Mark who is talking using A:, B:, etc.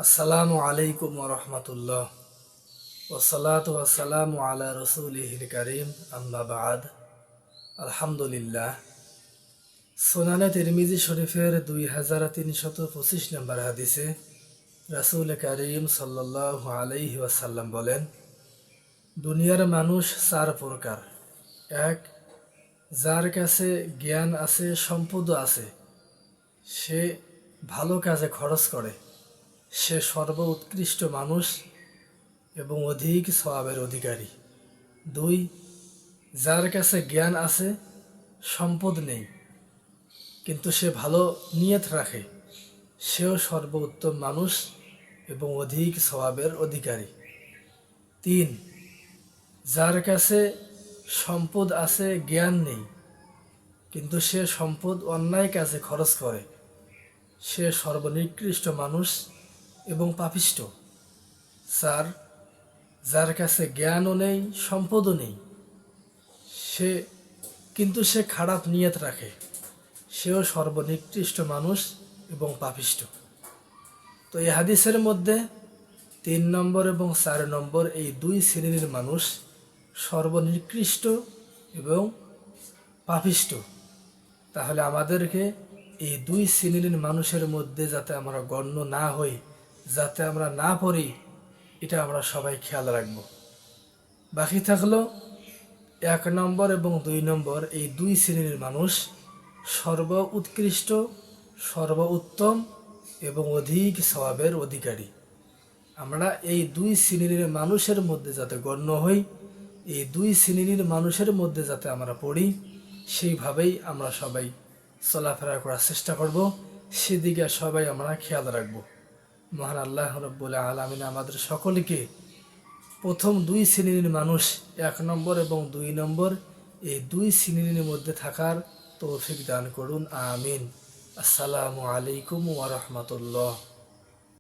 A: আসসালামু আলাইকুম ওয়া রাহমাতুল্লাহ ওয়াসসালাতু ওয়াসসালামু আলা রাসূলিহিল কারীম আম্মা বা'দ। আলহামদুলিল্লাহ। সুনানে তিরমিজি শরীফের 2325 নম্বর হাদিসে রাসূল কারীম সাল্লাল্লাহু আলাইহি ওয়াসাল্লাম বলেন, দুনিয়ার মানুষ চার প্রকার। এক, যার কাছে জ্ঞান আছে, সম্পদ আছে, সে ভালো কাজে খরচ করে, সে সর্বোৎকৃষ্ট মানুষ এবং অধিক সওয়াবের অধিকারী। দুই, যার কাছে জ্ঞান আছে, সম্পদ নেই, কিন্তু সে ভালো নিয়ত রাখে, সেও সর্বোত্তম মানুষ এবং অধিক সওয়াবের অধিকারী। তিন, যার কাছে সম্পদ আছে, জ্ঞান নেই, কিন্তু সে সম্পদ অন্যায় কাজে খরচ করে, সে সর্বনিকৃষ্ট মানুষ এবং পাপিষ্ঠ। চার, যার কাছে জ্ঞানও নেই, সম্পদও নেই, কিন্তু সে খারাপ নিয়ত রাখে, সেও সর্বনিকৃষ্ট মানুষ এবং পাপিষ্ঠ। তো এই হাদিসের মধ্যে 3 নম্বর এবং 4 নম্বর এই দুই শ্রেণীর মানুষ সর্বনিকৃষ্ট এবং পাপিষ্ঠ। তাহলে আমাদেরকে এই দুই শ্রেণীর মানুষের মধ্যে যাতে আমরা গণ্য না হই, যাতে আমরা না পড়ি, এটা আমরা সবাই খেয়াল রাখব। বাকি থাকলো 1 নম্বর এবং 2 নম্বর এই দুই শ্রেণীর মানুষ সর্ব উৎকৃষ্ট, সর্ব উত্তম এবং অধিক সওয়াবের অধিকারী। আমরা এই দুই শ্রেণীর মানুষের মধ্যে যাতে গণ্য হই, এই দুই শ্রেণীর মানুষের মধ্যে যাতে আমরা পড়ি, সেইভাবেই আমরা সবাই চলাফেরা করার চেষ্টা করব, সেদিকে সবাই আমরা খেয়াল রাখব। মহান আল্লাহ রাব্বুল আলামিন আমাদের সকলকে প্রথম দুই শ্রেণীর মানুষ 1 নম্বর এবং 2 নম্বর এই দুই শ্রেণীর মধ্যে থাকার তৌফিক দান করুন, আমিন। আসসালামু আলাইকুম ওয়া রাহমাতুল্লাহ।